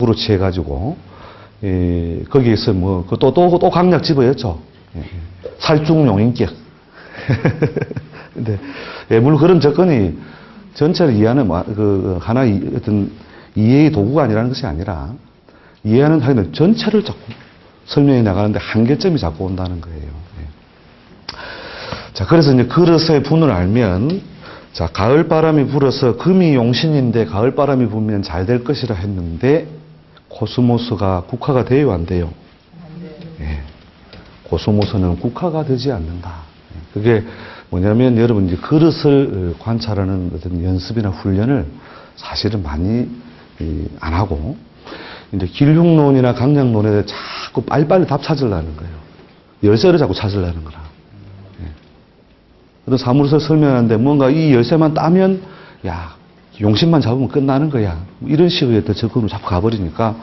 부르치해가지고, 거기에서 뭐, 또 강약 집어였죠. 살중용인격. 근데, 물론 그런 접근이 전체를 이해하는, 하나의 어떤 이해의 도구가 아니라는 것이 아니라, 이해하는 하여튼 전체를 자꾸 설명해 나가는데 한계점이 자꾸 온다는 거예요. 자, 그래서 이제 그릇의 분을 알면, 자, 가을바람이 불어서 금이 용신인데 가을바람이 불면 잘 될 것이라 했는데, 코스모스가 국화가 돼요, 안 돼요? 예. 코스모스는 국화가 되지 않는다. 그게 뭐냐면 여러분 이제 그릇을 관찰하는 어떤 연습이나 훈련을 사실은 많이 안 하고, 이제 길흉론이나 강약론에 대해 자꾸 빨리빨리 답 찾으려는 거예요. 열쇠를 자꾸 찾으려는 거라. 어떤 사물을 설명하는데 뭔가 이 열쇠만 따면, 야, 용신만 잡으면 끝나는 거야. 이런 식의 어떤 접근으로 자꾸 가버리니까,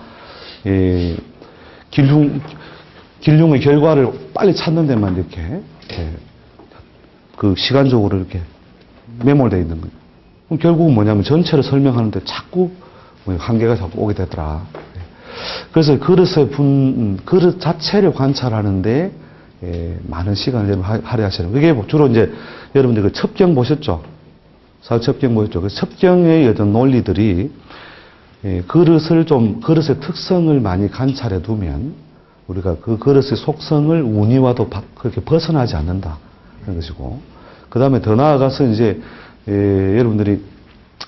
길흉의 결과를 빨리 찾는 데만 이렇게, 그 시간적으로 이렇게 매몰되어 있는 거예요. 그럼 결국은 뭐냐면 전체를 설명하는데 자꾸 한계가 자꾸 오게 되더라. 그래서 그릇 자체를 관찰하는데 많은 시간을 할애하시는. 그게 주로 이제 여러분들 그 첩경 보셨죠? 사후첩경 보셨죠? 그 첩경의 어떤 논리들이 그릇의 특성을 많이 관찰해 두면 우리가 그 그릇의 속성을 운이와도 그렇게 벗어나지 않는다 하는 것이고, 그 다음에 더 나아가서 이제 여러분들이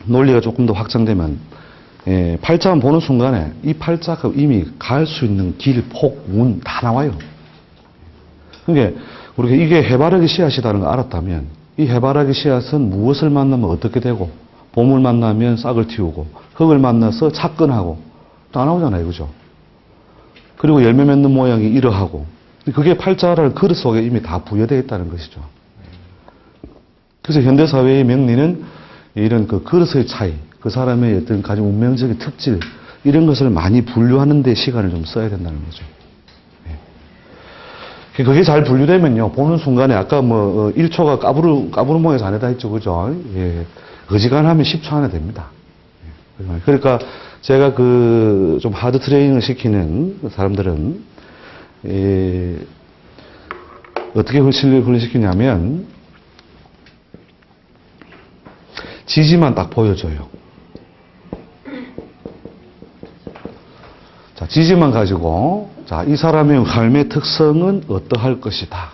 논리가 조금 더 확장되면 팔자만 보는 순간에 이 팔자가 이미 갈 수 있는 길, 폭, 운 다 나와요. 그러니까 우리가 이게 해바라기 씨앗이라는 걸 알았다면 이 해바라기 씨앗은 무엇을 만나면 어떻게 되고, 봄을 만나면 싹을 틔우고, 흙을 만나서 착근하고 다 나오잖아요, 그죠? 그리고 열매 맺는 모양이 이러하고, 그게 팔자라는 그릇 속에 이미 다 부여되어 있다는 것이죠. 그래서 현대사회의 명리는 이런 그 그릇의 차이, 그 사람의 어떤 가장 운명적인 특질, 이런 것을 많이 분류하는 데 시간을 좀 써야 된다는 거죠. 그게 잘 분류되면요, 보는 순간에 아까 뭐 1초가 까부르 모양에서 안에다 했죠, 그죠? 예. 어지간하면 10초 안에 됩니다. 그러니까 제가 좀 하드 트레이닝을 시키는 사람들은 어떻게 훈련시키냐면 지지만 딱 보여줘요. 자, 지지만 가지고, 자, 이 사람의 삶의 특성은 어떠할 것이다.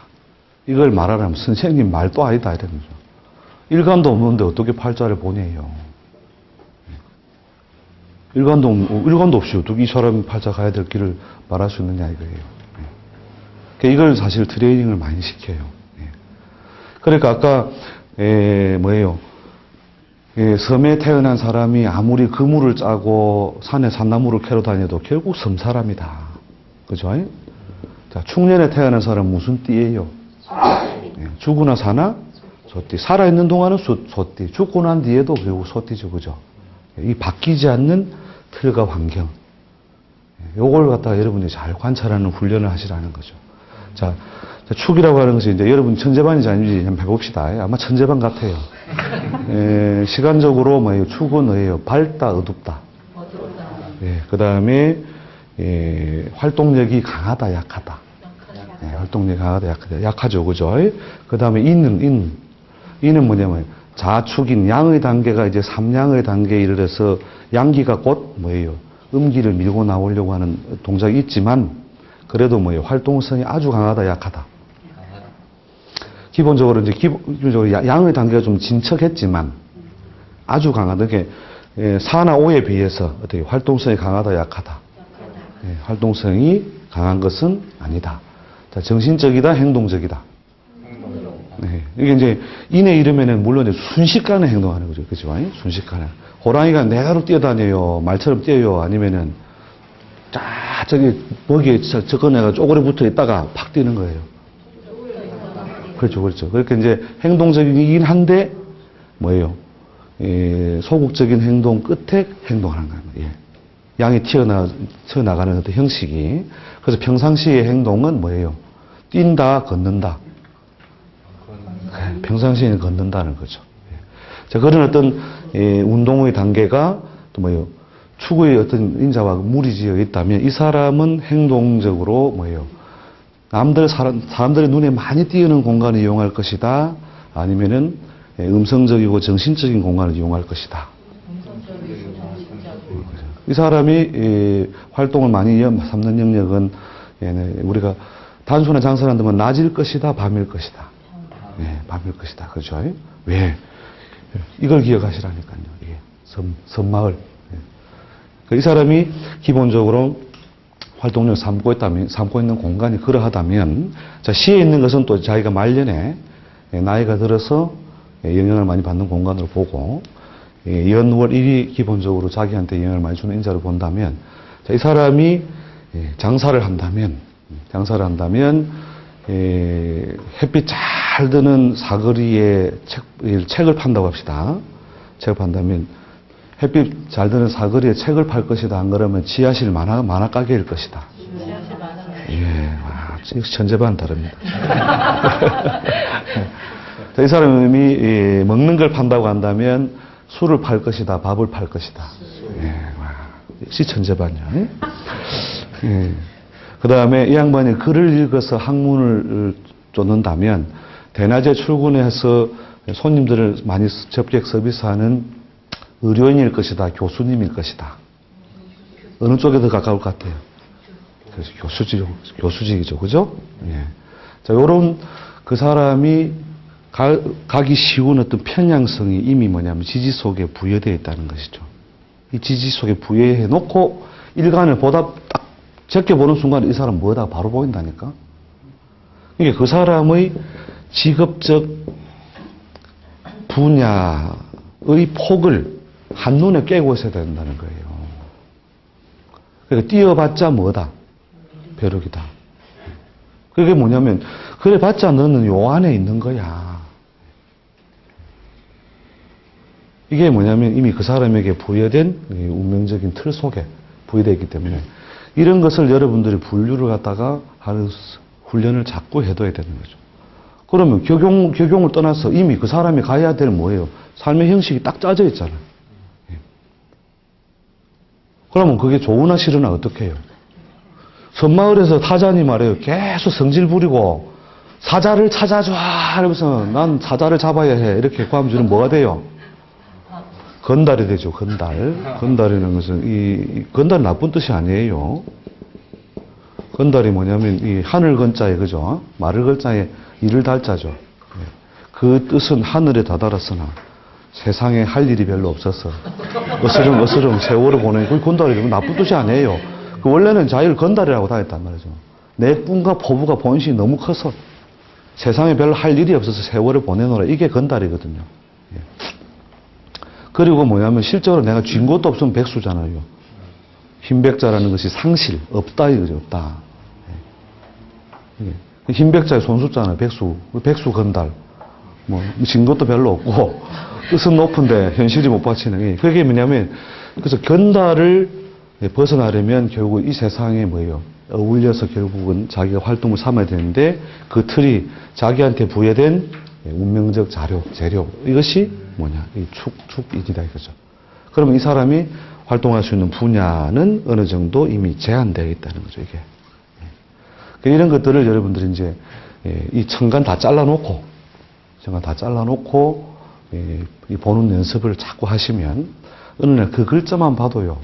이걸 말하려면 선생님 말도 아니다. 이러는 거죠. 일관도 없는데 어떻게 팔자를 보내요. 일관도 없이 어떻게 이 사람이 팔자 가야 될 길을 말할 수 있느냐 이거예요. 그러니까 이걸 사실 트레이닝을 많이 시켜요. 그러니까 아까, 섬에 태어난 사람이 아무리 그물을 짜고 산에 산나무를 캐러 다녀도 결국 섬 사람이다. 그죠? 자, 충년에 태어난 사람은 무슨 띠예요? 죽으나 사나? 소띠. 살아있는 동안은 소띠. 죽고 난 뒤에도 결국 소띠죠. 그죠? 이 바뀌지 않는 틀과 환경. 요걸 갖다가 여러분이 잘 관찰하는 훈련을 하시라는 거죠. 자, 축이라고 하는 것이 이제 여러분 천재반인지 아닌지 한번 해봅시다. 아마 천재반 같아요. 시간적으로 축은 뭐예요? 밝다, 어둡다. 그 다음에 활동력이 강하다, 약하다. 활동력이 강하다, 약하다. 약하죠, 그죠? 그 다음에 인은 뭐냐면 자축인 양의 단계가 이제 삼양의 단계에 이르러서 양기가 곧 뭐예요? 음기를 밀고 나오려고 하는 동작이 있지만 그래도 뭐예요? 활동성이 아주 강하다, 약하다. 기본적으로 양의 단계가 좀 진척했지만 아주 강하다. 그러니까 사나 오에 비해서 어떻게 활동성이 강하다, 약하다. 활동성이 강한 것은 아니다. 자, 정신적이다, 행동적이다. 이게 이제 인의 이름에는 물론 이제 순식간에 행동하는 거죠, 그죠? 순식간에 호랑이가 내가로 뛰어다녀요, 말처럼 뛰어요, 아니면은 저기 먹이에 접근해가 쪼그려 붙어 있다가 팍 뛰는 거예요. 그렇죠. 그러니까 이제 행동적이긴 한데 뭐예요? 소극적인 행동 끝에 행동하는 거예요. 양이 튀어나가는 어떤 형식이. 그래서 평상시의 행동은 뭐예요? 뛴다, 걷는다. 평상시에는 걷는다는 거죠. 자, 그런 어떤 운동의 단계가 또 뭐예요? 추구의 어떤 인자와 무리지어 있다면 이 사람은 행동적으로 뭐예요? 사람들의 눈에 많이 띄는 공간을 이용할 것이다. 아니면은 음성적이고 정신적인 공간을 이용할 것이다. 이 사람이 활동을 많이 삼는 영역은 우리가 단순한 장사를 한다면 낮일 것이다, 밤일 것이다. 밤일 것이다. 그렇죠? 왜? 이걸 기억하시라니까요. 이게 섬마을. 이 사람이 기본적으로 활동력을 삼고 있는 공간이 그러하다면, 자, 시에 있는 것은 또 자기가 말년에 나이가 들어서 영향을 많이 받는 공간으로 보고, 연월 1이 기본적으로 자기한테 영향을 많이 주는 인자로 본다면, 자, 이 사람이 장사를 한다면, 햇빛 잘 드는 사거리에 책을 판다고 합시다. 책을 판다면, 햇빛 잘 드는 사거리에 책을 팔 것이다. 안 그러면 지하실 만화 가게일 것이다. 지하실 만화. 천재반 다릅니다. 자, 이 사람이 먹는 걸 판다고 한다면 술을 팔 것이다. 밥을 팔 것이다. 역시 천재반이야. 그 다음에 이 양반이 글을 읽어서 학문을 쫓는다면 대낮에 출근해서 손님들을 많이 접객 서비스하는 의료인일 것이다. 교수님일 것이다. 어느 쪽에 더 가까울 것 같아요? 그래서 교수직이죠. 그죠? 자, 요런 그 사람이 가기 쉬운 어떤 편향성이 이미 뭐냐면 지지 속에 부여되어 있다는 것이죠. 이 지지 속에 부여해 놓고 일간을 보다 딱 제껴보는 순간 이 사람 뭐다 바로 보인다니까? 이게 그 사람의 직업적 분야의 폭을 한눈에 깨고 있어야 된다는 거예요. 그러니까 뛰어봤자 뭐다? 벼룩이다. 그게 뭐냐면, 그래 봤자 너는 요 안에 있는 거야. 이게 뭐냐면 이미 그 사람에게 부여된 운명적인 틀 속에 부여되어 있기 때문에 이런 것을 여러분들이 분류를 갖다가 하는 훈련을 자꾸 해둬야 되는 거죠. 그러면 적용을 떠나서 이미 그 사람이 가야 될 뭐예요? 삶의 형식이 딱 짜져 있잖아요. 그러면 그게 좋으나 싫으나 어떻게 해요? 섬마을에서 타잔이 말해요. 계속 성질 부리고 사자를 찾아줘 이러면서 난 사자를 잡아야 해 이렇게 구하면 저는 뭐가 돼요? 건달이 되죠. 건달이라는 것은 이 건달 나쁜 뜻이 아니에요. 건달이 뭐냐면 이 하늘 건자에 그죠? 말을 건자에 이를 달자죠. 그 뜻은 하늘에 다다랐으나 세상에 할 일이 별로 없어서 어스름 세월을 보내는 그 건달이 나쁜 뜻이 아니에요. 그 원래는 자기를 건달이라고 다 했단 말이죠. 내 꿈과 포부가 본심이 너무 커서 세상에 별로 할 일이 없어서 세월을 보내노라. 이게 건달이거든요. 그리고 뭐냐면 실제로 내가 쥔 것도 없으면 백수잖아요. 흰백자라는 것이 상실, 없다 이거죠. 없다. 흰백자의 손수자는 백수 건달. 진 것도 별로 없고 뜻은 높은데 현실이 못 받치는 게 그게 뭐냐면 그래서 건달을 벗어나려면 결국 이 세상에 뭐예요? 어울려서 결국은 자기가 활동을 삼아야 되는데 그 틀이 자기한테 부여된 운명적 재료 이것이 뭐냐? 이 축이다 이거죠. 그러면 이 사람이 활동할 수 있는 분야는 어느 정도 이미 제한되어 있다는 거죠, 이게. 이런 것들을 여러분들이 이제 이 천간 다 잘라놓고 이 보는 연습을 자꾸 하시면 어느 날 그 글자만 봐도요.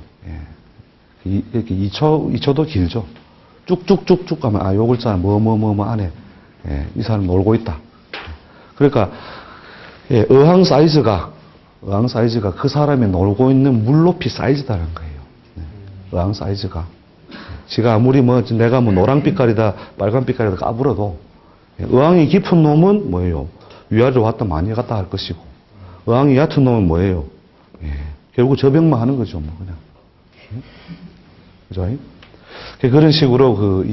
이렇게 2초도 길죠. 쭉쭉쭉쭉 가면 요 글자는 뭐 안에 이 사람 놀고 있다. 그러니까 어항 사이즈가 그 사람이 놀고 있는 물높이 사이즈다는 거예요. 어항 사이즈가. 지가 아무리 내가 노랑 빛깔이다, 빨간 빛깔이다 까불어도 어항이 깊은 놈은 뭐예요? 위아래로 왔다 많이 갔다 할 것이고 어항이 얕은 놈은 뭐예요? 결국 저병만 하는 거죠, 그냥. 그죠? 그런 식으로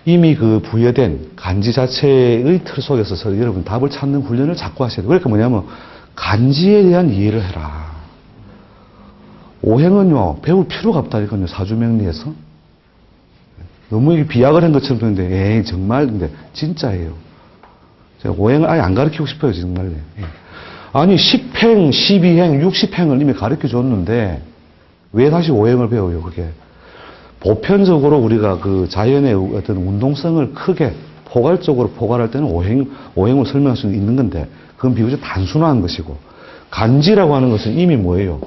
이미 부여된 간지 자체의 틀 속에서 여러분 답을 찾는 훈련을 자꾸 하셔야 돼요. 그러니까 뭐냐면 간지에 대한 이해를 해라. 오행은요 배울 필요가 없다니까요. 사주명리에서 너무 비약을 한 것처럼 보이는데 정말 근데 진짜예요. 제가 오행을 아예 안 가르치고 싶어요 정말. 아니 10행, 12행, 60행을 이미 가르쳐 줬는데 왜 다시 오행을 배워요, 그게? 보편적으로 우리가 그 자연의 어떤 운동성을 크게 포괄적으로 포괄할 때는 오행을 설명할 수 있는 건데, 그건 비교적 단순한 것이고, 간지라고 하는 것은 이미 뭐예요?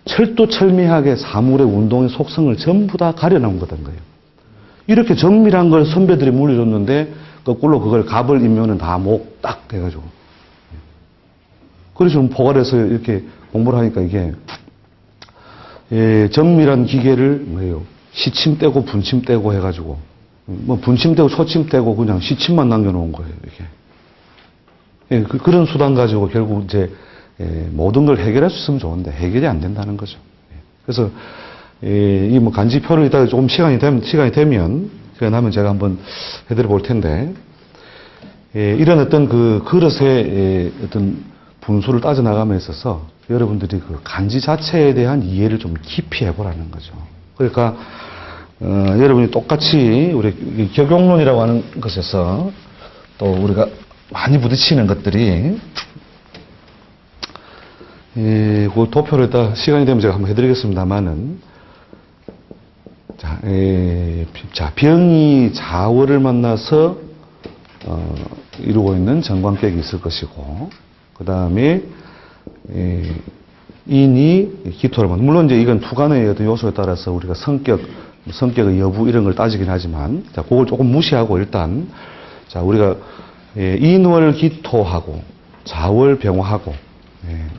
철두철미하게 사물의 운동의 속성을 전부 다 가려놓은 거던 거예요. 이렇게 정밀한 걸 선배들이 물려줬는데, 거꾸로 그걸 갑을 임면은 다 목 딱 해가지고. 그래서 좀 포괄해서 이렇게 공부를 하니까 이게, 정밀한 기계를 뭐예요? 시침 떼고 분침 떼고 해가지고, 뭐 분침 떼고 초침 떼고 그냥 시침만 남겨놓은 거예요, 이게. 그런 수단 가지고 결국 이제, 모든 걸 해결할 수 있으면 좋은데 해결이 안 된다는 거죠. 그래서, 이 뭐 간지표를 이따가 조금 시간이 되면, 그러면 제가 한번 해드려 볼 텐데, 이런 어떤 그 그릇의 어떤 분수를 따져나감에 있어서 여러분들이 그 간지 자체에 대한 이해를 좀 깊이 해보라는 거죠. 그러니까, 여러분이 똑같이 우리 격용론이라고 하는 것에서 또 우리가 많이 부딪히는 것들이, 그 도표를 일단 시간이 되면 제가 한번 해드리겠습니다만은, 자, 병이 자월을 만나서, 이루고 있는 정관격이 있을 것이고, 그 다음에, 인이 기토를 만나. 물론 이제 이건 투간의 어떤 요소에 따라서 우리가 성격의 여부 이런 걸 따지긴 하지만, 자, 그걸 조금 무시하고 일단, 자, 우리가, 인월 기토하고, 자월 병화하고,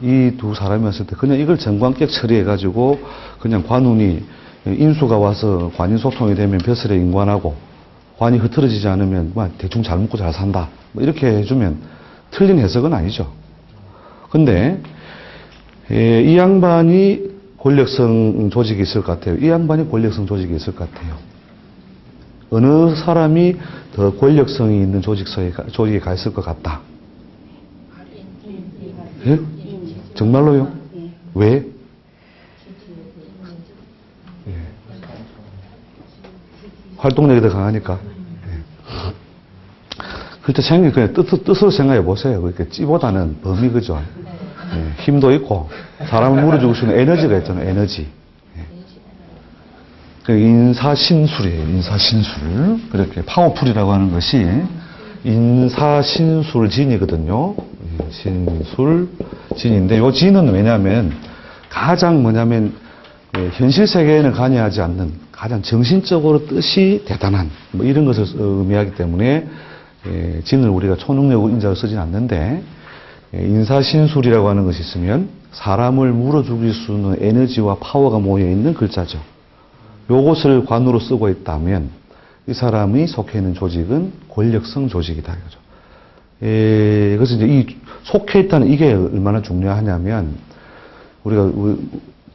이 두 사람이 왔을 때 그냥 이걸 정관격 처리해가지고 그냥 관운이 인수가 와서 관인 소통이 되면 벼슬에 인관하고 관이 흐트러지지 않으면 뭐 대충 잘 먹고 잘 산다. 뭐 이렇게 해주면 틀린 해석은 아니죠. 근데 이 양반이 권력성 조직이 있을 것 같아요. 이 양반이 권력성 조직이 있을 것 같아요. 어느 사람이 더 권력성이 있는 조직에 가 있을 것 같다. 예? 정말로요? 왜? 예. 활동력이 더 강하니까. 예. 그럴 때 그냥 뜻으로 생각해 보세요. 그러니까 찌보다는 범위, 그죠? 예. 힘도 있고, 사람을 물어주고 싶은 에너지가 있잖아요, 에너지. 예. 그 인사신술이에요, 인사신술. 그렇게 파워풀이라고 하는 것이 인사신술진이거든요. 신술진인데, 요 진은 왜냐면, 가장 뭐냐면, 현실 세계에는 관여하지 않는 가장 정신적으로 뜻이 대단한, 뭐 이런 것을 의미하기 때문에, 진을 우리가 초능력 인자로 쓰진 않는데, 인사신술이라고 하는 것이 있으면, 사람을 물어 죽일 수 있는 에너지와 파워가 모여 있는 글자죠. 요것을 관으로 쓰고 있다면, 이 사람이 속해 있는 조직은 권력성 조직이다. 이거죠. 그래서 이제 이 속해 있다는 이게 얼마나 중요하냐면, 우리가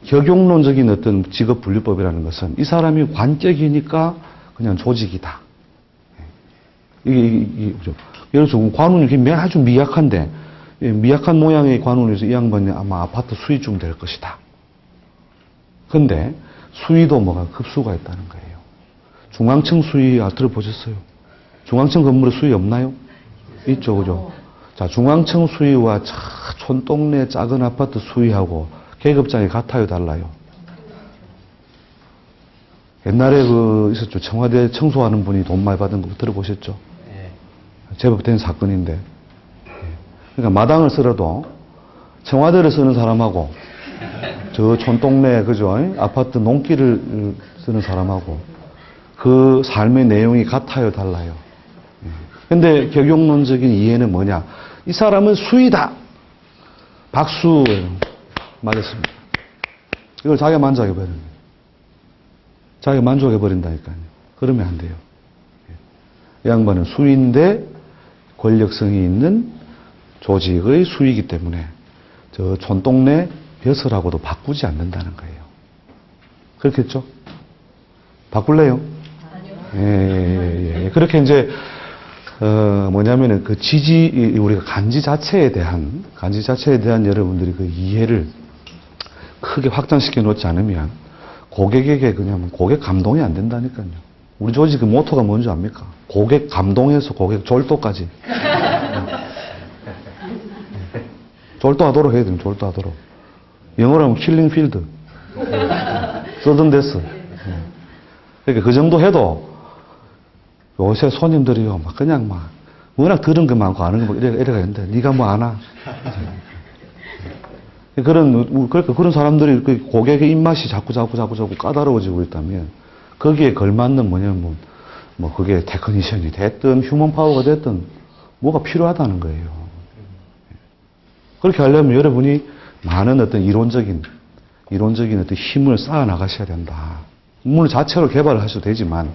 격용론적인 어떤 직업 분류법이라는 것은 이 사람이 관격이니까 그냥 조직이다. 이게 그죠. 예를 들어서 관운이 아주 미약한데, 미약한 모양의 관운에서 이 양반이 아마 아파트 수익 좀 될 것이다. 근데 수위도 뭐가 급수가 있다는 거예요. 중앙층 수위 들어보셨어요? 중앙층 건물에 수위 없나요? 있죠, 그죠? 자, 중앙층 수위와 촌동네 작은 아파트 수위하고 계급장이 같아요, 달라요? 옛날에 있었죠. 청와대 청소하는 분이 돈 많이 받은 거 들어보셨죠? 제법 된 사건인데. 그러니까 마당을 쓸어도 청와대를 쓰는 사람하고 저 촌동네, 그죠? 아파트 농기를 쓰는 사람하고 그 삶의 내용이 같아요, 달라요? 근데 격용론적인 이해는 뭐냐? 이 사람은 수이다. 박수. 맞았습니다. 이걸 자기가 만족해버리는 거예요. 자기가 만족해버린다니까요. 그러면 안 돼요. 이 양반은 수인데 권력성이 있는 조직의 수이기 때문에 저 촌동네 벼슬하고도 바꾸지 않는다는 거예요. 그렇겠죠? 바꿀래요? 예. 그렇게 이제, 뭐냐면은 그 우리가 간지 자체에 대한 여러분들이 그 이해를 크게 확장시켜 놓지 않으면 고객에게 그냥 고객 감동이 안 된다니까요. 우리 조직 그 모토가 뭔지 압니까? 고객 감동에서 고객 졸도까지. 졸도하도록 해야 돼요, 졸도하도록. 영어로 하면 킬링 필드. 쓰던 데서. 그러니까 그 정도 해도 요새 손님들이요, 막 그냥 막 워낙 들은 거 많고 아는 거 이래가는데 네가 뭐 아나? 그러니까 그런 사람들이 그 고객의 입맛이 자꾸 까다로워지고 있다면 거기에 걸맞는 뭐냐면 뭐 그게 테크니션이 됐든 휴먼 파워가 됐든 뭐가 필요하다는 거예요. 그렇게 하려면 여러분이 많은 어떤 이론적인 어떤 힘을 쌓아 나가셔야 된다. 물론 자체로 개발을 하셔도 되지만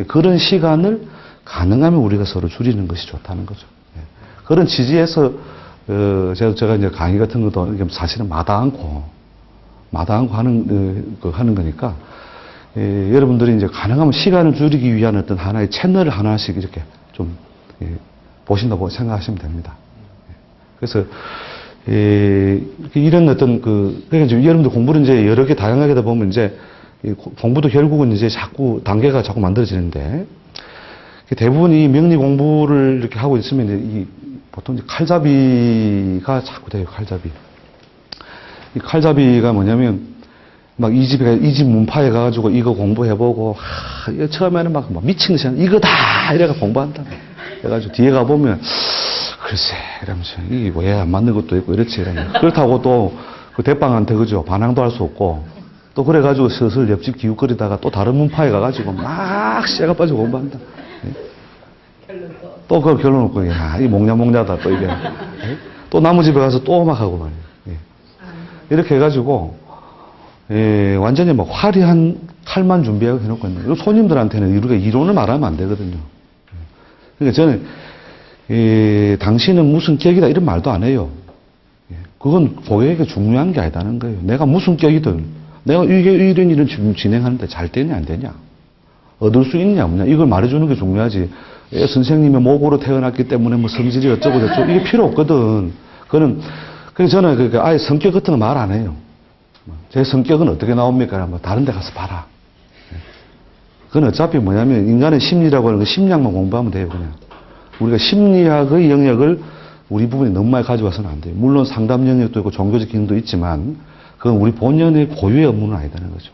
그런 시간을 가능하면 우리가 서로 줄이는 것이 좋다는 거죠. 그런 취지에서 제가 이제 강의 같은 것도 사실은 마다않고 하는 거니까 여러분들이 이제 가능하면 시간을 줄이기 위한 어떤 하나의 채널을 하나씩 이렇게 좀 보신다고 생각하시면 됩니다. 그래서 이런 어떤 그러니까 이제 여러분들 공부를 이제 여러 개 다양하게 하다 보면 이제 공부도 결국은 이제 자꾸 단계가 자꾸 만들어지는데 대부분 이 명리 공부를 이렇게 하고 있으면 이제 보통 이제 칼잡이가 자꾸 돼요. 칼잡이. 이 칼잡이가 뭐냐면 막 이 집 문파에 가가지고 이거 공부해보고 처음에는 막 미친 듯이 이거다 이래가 공부한다. 그래가지고 뒤에 가보면 글쎄 이러면서 이게 왜 안 맞는 것도 있고 이렇지 이러면 그렇다고 또 그 대빵한테 그죠 반항도 할 수 없고 또 그래가지고 슬슬 옆집 기웃거리다가 또 다른 문파에 가가지고 막 쇠가 빠지고 공부한다. 또 그 결론 없고 야 이 몽냐몽냐다 또 이게 또 나무 집에 가서 또 막 하고 말이에요. 이렇게 해가지고 완전히 막 화려한 칼만 준비하고 해놓고 있는 손님들한테는 우리가 이론을 말하면 안 되거든요. 그러니까 저는 당신은 무슨 격이다 이런 말도 안 해요. 그건 고객에게 중요한 게 아니다는 거예요. 내가 무슨 격이든 내가 이런 일을 지금 진행하는데 잘 되냐 안 되냐 얻을 수 있냐 없냐 이걸 말해주는 게 중요하지. 선생님의 목으로 태어났기 때문에 뭐 성질이 어쩌고 저쩌고 이게 필요 없거든. 그래서 저는 아예 성격 같은 거 말 안 해요. 제 성격은 어떻게 나옵니까? 뭐 다른 데 가서 봐라. 그건 어차피 뭐냐면 인간의 심리라고 하는 거 심리학만 공부하면 돼요. 그냥 우리가 심리학의 영역을 우리 부분에 너무 많이 가져와서는 안 돼요. 물론 상담 영역도 있고 종교적 기능도 있지만 그건 우리 본연의 고유의 업무는 아니다는 거죠.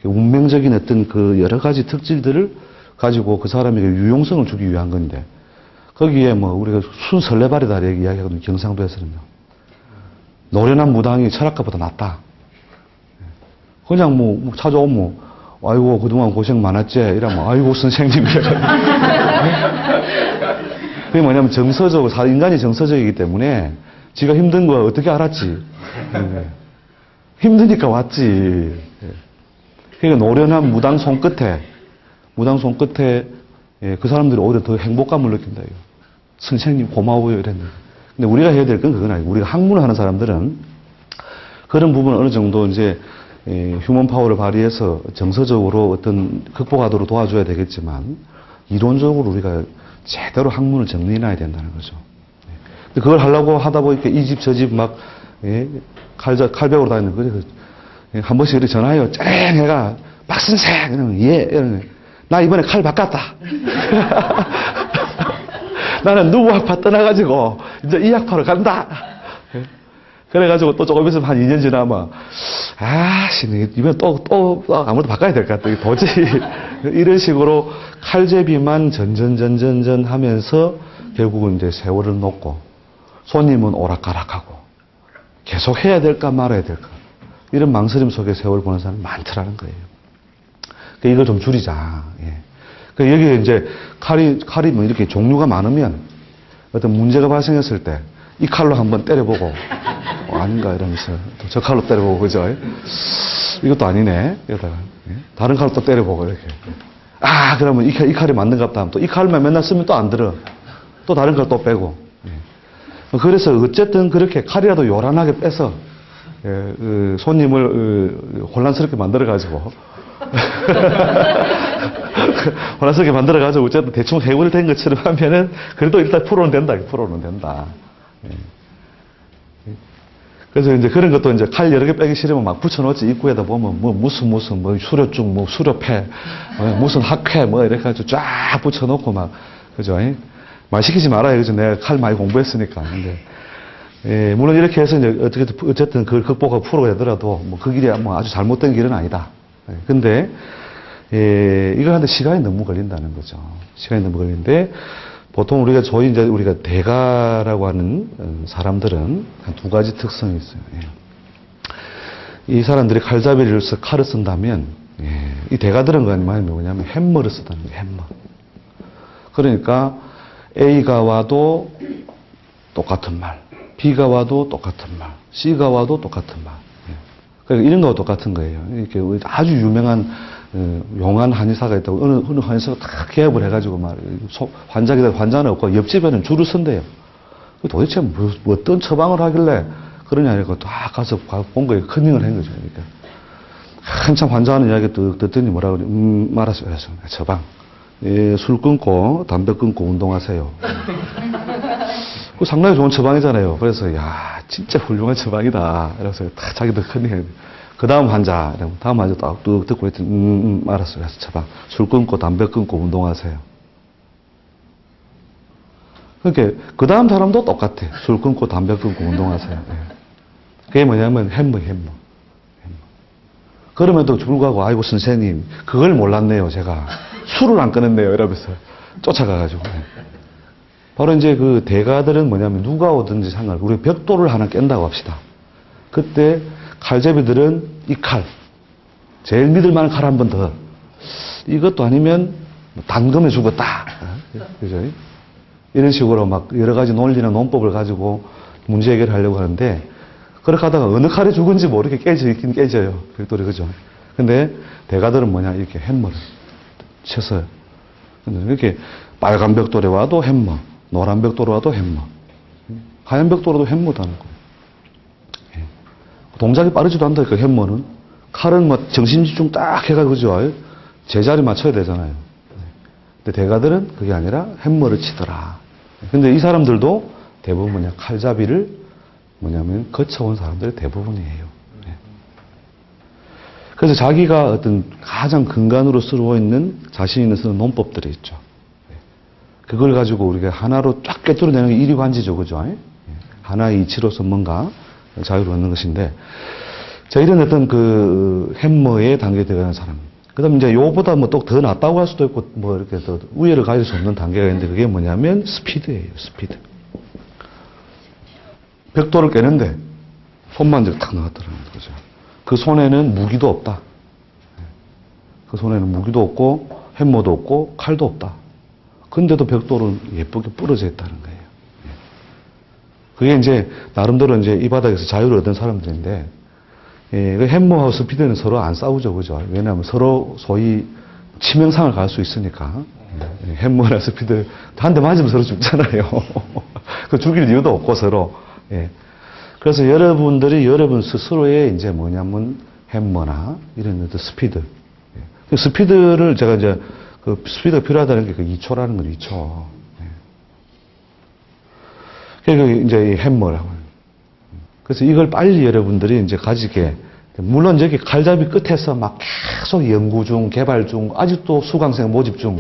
운명적인 어떤 그 여러 가지 특질들을 가지고 그 사람에게 유용성을 주기 위한 건데 거기에 뭐 우리가 순설레발이다 이렇게 이야기하거든요. 경상도에서는요. 노련한 무당이 철학가보다 낫다. 그냥 뭐 찾아오면 아이고 그동안 고생 많았지 이러면 아이고 선생님 그게 뭐냐면 정서적으로 인간이 정서적이기 때문에 지가 힘든 거 어떻게 알았지. 힘드니까 왔지. 그러니까 노련한 무당 손끝에 그 사람들이 오히려 더 행복감을 느낀다. 선생님 고마워요 이랬는데. 근데 우리가 해야 될 건 그건 아니고 우리가 학문을 하는 사람들은 그런 부분을 어느 정도 이제 휴먼 파워를 발휘해서 정서적으로 어떤 극복하도록 도와줘야 되겠지만 이론적으로 우리가 제대로 학문을 정리해놔야 된다는 거죠. 근데 그걸 하려고 하다 보니까 이 집 저 집 막 칼벽으로 다니는 거죠. 한 번씩 이렇게 전화해요. 쨍 해가 박선생 이러면 예 이러면 나 이번에 칼 바꿨다. 나는 누구 학파 떠나가지고 이제 이 학파로 간다. 그래가지고 또 조금 있으면 한 2년 지나면 아씨 이번에 또 아무래도 바꿔야 될 것 같다. 도저히 이런 식으로 칼제비만 전전 하면서 결국은 이제 세월을 놓고 손님은 오락가락하고 계속 해야 될까 말아야 될까 이런 망설임 속에 세월 보는 사람이 많더라는 거예요. 그러니까 이걸 좀 줄이자. 예. 그러니까 여기에 이제 칼이 뭐 이렇게 종류가 많으면 어떤 문제가 발생했을 때 이 칼로 한번 때려보고 아닌가 이러면서 또 저 칼로 때려보고 그죠? 이것도 아니네. 이러다가 다른 칼로 또 때려보고 이렇게. 아 그러면 이 칼이 맞는가 보다 하면 또 이 칼만 맨날 쓰면 또 안 들어. 또 다른 칼 또 빼고. 그래서 어쨌든 그렇게 칼이라도 요란하게 빼서 손님을 혼란스럽게 만들어가지고 혼란스럽게 만들어가지고 어쨌든 대충 해결된 것처럼 하면은 그래도 일단 프로는 된다. 그래서 이제 그런 것도 이제 칼 여러 개 빼기 싫으면 막 붙여놓지 입구에다 보면 뭐 무슨 뭐 수료증 뭐 수료패 무슨 학회 뭐 이렇게 해가지고 쫙 붙여놓고 막 그죠? 말 시키지 말아요. 그죠? 내가 칼 많이 공부했으니까. 근데 예, 물론 이렇게 해서 이제 어쨌든 그걸 극복하고 풀어야 되더라도 뭐 그 길이 뭐 아주 잘못된 길은 아니다. 예, 근데 이걸 하는데 시간이 너무 걸린다는 거죠. 시간이 너무 걸리는데 보통 우리가 이제 우리가 대가라고 하는 사람들은 한 두 가지 특성이 있어요. 예. 이 사람들이 칼잡이를 칼을 쓴다면 이 대가들은 뭐냐면 햄머를 쓰다는 거예요. 햄머. 그러니까 A가 와도 똑같은 말, B가 와도 똑같은 말, C가 와도 똑같은 말. 그러니까 이런 거와 똑같은 거예요. 이렇게 아주 유명한 용한 한의사가 있다고 어느 한의사가 다 개업을 해가지고 막 환자는 없고 옆집에는 줄을 선대요. 도대체 어떤 처방을 하길래 그러냐니까 다 가서 본 거예요. 컨닝을 한 거죠. 그러니까 한참 환자하는 이야기 듣더니 뭐라고 그래? 알았어요. 처방. 예, 술 끊고 담배 끊고 운동하세요. 그 상당히 좋은 처방이잖아요. 그래서 야 진짜 훌륭한 처방이다. 그래서 다 자기도 컨닝해. 그 다음 환자, 다음 환자 딱 듣고 했더니 알았어요. 그래서 처방. 술 끊고 담배 끊고 운동하세요. 그러니까 그 다음 사람도 똑같아. 술 끊고 담배 끊고 운동하세요. 예. 그게 뭐냐면 햄머. 그럼에도 불구하고 아이고 선생님 그걸 몰랐네요. 제가 술을 안 끊었네요. 이러면서 쫓아가가지고. 바로 이제 그 대가들은 뭐냐면 누가 오든지 상관없이 우리 벽돌을 하나 깬다고 합시다. 그때 칼제비들은 이 칼, 제일 믿을 만한 칼 한 번 더. 이것도 아니면 단검에 죽었다. 그죠? 이런 식으로 막 여러 가지 논리나 논법을 가지고 문제 해결을 하려고 하는데 그렇게 하다가 어느 칼에 죽은지 모르게 있긴 깨져요. 벽돌이, 그죠? 근데 대가들은 뭐냐, 이렇게 햄머를 쳐서. 이렇게 빨간 벽돌에 와도 햄머, 노란 벽돌에 와도 햄머, 하얀 벽돌에도 햄머도 하는 거예요. 동작이 빠르지도 않다, 그 햄머는. 칼은 뭐 정신집중 딱 해가지고, 그죠? 제자리 맞춰야 되잖아요. 근데 대가들은 그게 아니라 햄머를 치더라. 근데 이 사람들도 대부분 뭐냐, 칼잡이를 뭐냐면 거쳐온 사람들의 대부분이에요. 그래서 자기가 어떤 가장 근간으로 쓰고 있는 자신이 쓰는 논법들이 있죠. 그걸 가지고 우리가 하나로 쫙 꿰뚫어내는 게 이리관지죠, 그죠? 하나의 이치로서 뭔가 자유를 얻는 것인데, 자, 이런 어떤 그 햄머에 단계되어가는 사람. 그 다음에 이제 요보다 뭐 또 더 낫다고 할 수도 있고, 뭐 이렇게 더 우열을 가질 수 없는 단계가 있는데, 그게 뭐냐면 스피드예요, 스피드. 벽돌을 깨는데 손만 이렇게 탁 나갔더라는 거죠. 그 손에는 무기도 없다. 그 손에는 무기도 없고 햄머도 없고 칼도 없다. 근데도 벽돌은 예쁘게 부러져 있다는 거예요. 그게 이제 나름대로 이제 이 바닥에서 자유를 얻은 사람들인데, 그 햄머하고 스피드는 서로 안 싸우죠, 그죠? 왜냐하면 서로 소위 치명상을 갈 수 있으니까. 햄머나 스피드 한 대 맞으면 서로 죽잖아요. 그 죽일 이유도 없고 서로. 그래서 여러분들이 여러분 스스로의 이제 뭐냐면 햄머나 이런 어떤 스피드. 스피드를 제가 이제 그 스피드가 필요하다는 게 그 2초라는 거죠, 2초. 그러니까 이제 이 햄머라고. 그래서 이걸 빨리 여러분들이 이제 가지게. 물론 여기 칼잡이 끝에서 막 계속 연구 중, 개발 중, 아직도 수강생 모집 중.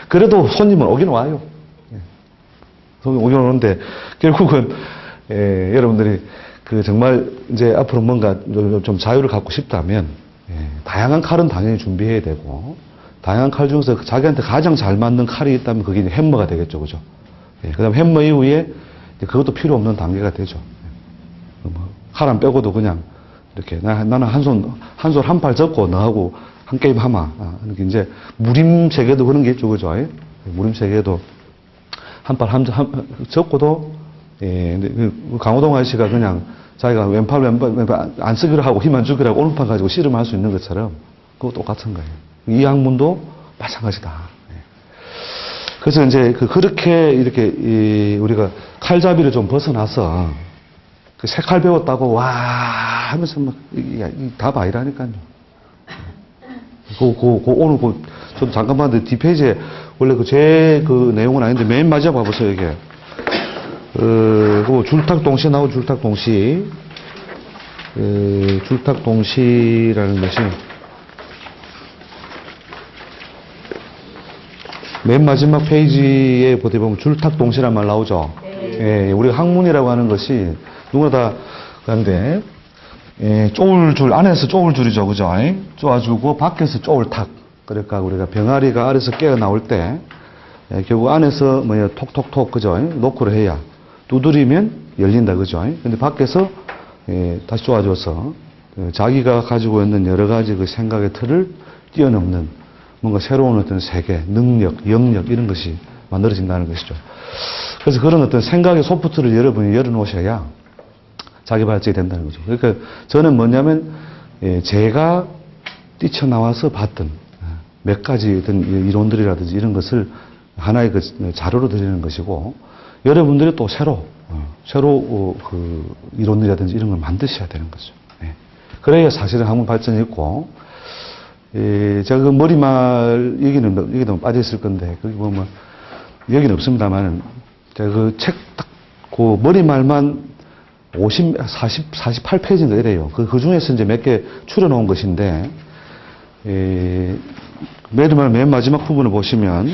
그래도 손님은 오긴 와요. 손님 오긴 오는데, 결국은, 여러분들이 그 정말 이제 앞으로 뭔가 좀 자유를 갖고 싶다면, 다양한 칼은 당연히 준비해야 되고, 다양한 칼 중에서 자기한테 가장 잘 맞는 칼이 있다면 그게 이제 햄머가 되겠죠, 그죠? 그 다음 햄머 이후에 그것도 필요 없는 단계가 되죠. 칼 안 빼고도 그냥 이렇게 나는 한 손 한 팔 접고 너하고 한 게임 하마. 이렇게 이제 무림 세계도 그런 게 있죠, 그죠? 무림 세계도 한 팔 접고도 강호동 아저씨가 그냥 자기가 왼팔 안 쓰기로 하고 힘 안 주기로 하고 오른팔 가지고 씨름할 수 있는 것처럼 그거 똑같은 거예요. 이 학문도 마찬가지다. 그래서 이제 그렇게 이렇게 우리가 칼잡이를 좀 벗어나서 새 칼 배웠다고 와 하면서 막 답 아니라니까요. 오늘 좀 잠깐 봤는데 뒷페이지에 원래 제 내용은 아닌데 맨 마지막 봐보세요, 이게. 줄탁동시 나오고 줄탁동시. 줄탁동시라는 것이 맨 마지막 페이지에 보다 보면 줄탁동시란 말 나오죠. 예, 우리가 학문이라고 하는 것이 누구나 다 그런데 쪼을 줄 안에서 쪼을 줄이죠, 그죠? 쪼아주고 밖에서 쪼을 탁. 그러니까 우리가 병아리가 아래서 깨어 나올 때 결국 안에서 뭐야 톡톡톡 그죠? 노크를 해야 두드리면 열린다, 그죠? 근데 밖에서 다시 쪼아줘서 자기가 가지고 있는 여러 가지 그 생각의 틀을 뛰어넘는 뭔가 새로운 어떤 세계, 능력, 영역 이런 것이 만들어진다는 것이죠. 그래서 그런 어떤 생각의 소프트를 여러분이 열어놓으셔야 자기 발전이 된다는 거죠. 그러니까 저는 뭐냐면 제가 뛰쳐나와서 봤던 몇 가지 어떤 이론들이라든지 이런 것을 하나의 그 자료로 드리는 것이고 여러분들이 또 새로 그 이론이라든지 이런 걸 만드셔야 되는 거죠. 그래야 사실은 학문 발전이 있고 제가 그 머리말 여기는 빠져있을 건데 거기 보면 여기는 없습니다만 제가 그 책 딱 그 머리말만 48페이지인가 이래요. 그 중에서 이제 몇 개 추려놓은 것인데 머리말 맨 마지막 부분을 보시면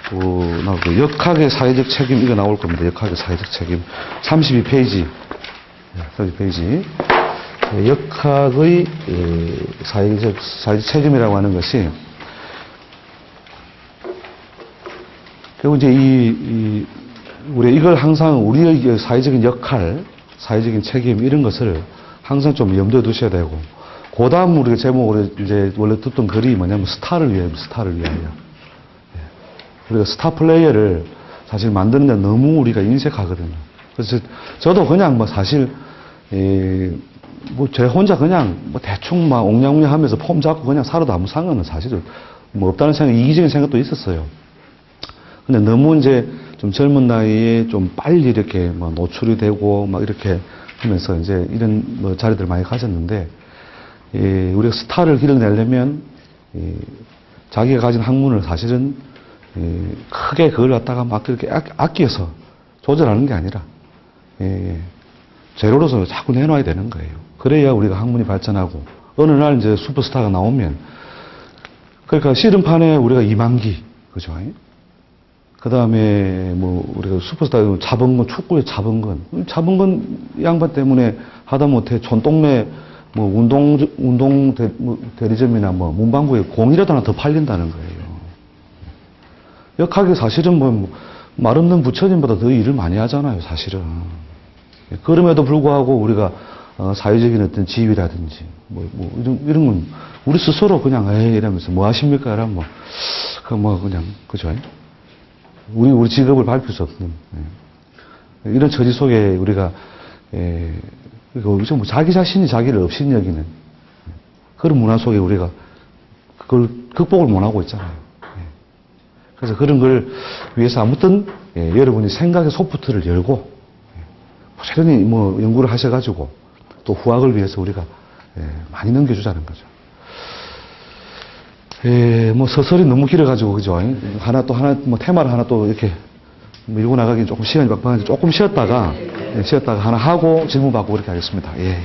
그 역학의 사회적 책임 이거 나올 겁니다. 역학의 사회적 책임 32페이지 역학의 사회적 책임이라고 하는 것이 결국 이제 우리 이걸 항상 우리의 사회적인 역할, 사회적인 책임 이런 것을 항상 좀 염두에 두셔야 되고 그 다음 우리가 제목으로 이제 원래 듣던 글이 뭐냐면 스타를 위하여. 우리가 스타 플레이어를 사실 만드는 데 너무 우리가 인색하거든요. 그래서 저도 그냥 뭐 사실 뭐 제 혼자 그냥 뭐 대충 막 옹냥옹냥 하면서 폼 잡고 그냥 살아도 아무 상관은 사실은 뭐 없다는 생각, 이기적인 생각도 있었어요. 근데 너무 이제 좀 젊은 나이에 좀 빨리 이렇게 뭐 노출이 되고 막 이렇게 하면서 이제 이런 뭐 자리들을 많이 가졌는데, 우리가 스타를 길러내려면, 자기가 가진 학문을 사실은, 크게 그걸 갖다가 막 이렇게 아껴서 조절하는 게 아니라, 제로로서 자꾸 내놔야 되는 거예요. 그래야 우리가 학문이 발전하고, 어느 날 이제 슈퍼스타가 나오면, 그러니까 씨름판에 우리가 이만기, 그죠? 그 다음에 뭐 우리가 슈퍼스타 자본건, 축구의 자본건 양반 때문에 하다못해 촌동네 뭐 운동 대리점이나 뭐 문방구에 공이라도 하나 더 팔린다는 거예요. 역학이 사실은 뭐 말 없는 부처님보다 더 일을 많이 하잖아요, 사실은. 그럼에도 불구하고 우리가 사회적인 어떤 지위라든지 이런 건 우리 스스로 그냥 이러면서 뭐 하십니까? 이러면 그냥 그죠? 우리 직업을 밝힐 수 없는 이런 처지 속에 우리가 뭐 자기 자신이 자기를 없인 여기는 그런 문화 속에 우리가 그걸 극복을 못 하고 있잖아요. 그래서 그런 걸 위해서 아무튼 여러분이 생각의 소프트를 열고 부지런히 뭐 연구를 하셔가지고 또 후학을 위해서 우리가 많이 넘겨주자는 거죠. 뭐 서설이 너무 길어가지고 그죠? 하나 뭐 테마를 하나 또 이렇게 밀고 나가기 조금 시간이 빡빡한데 조금 쉬었다가 하나 하고 질문 받고 그렇게 하겠습니다. 예.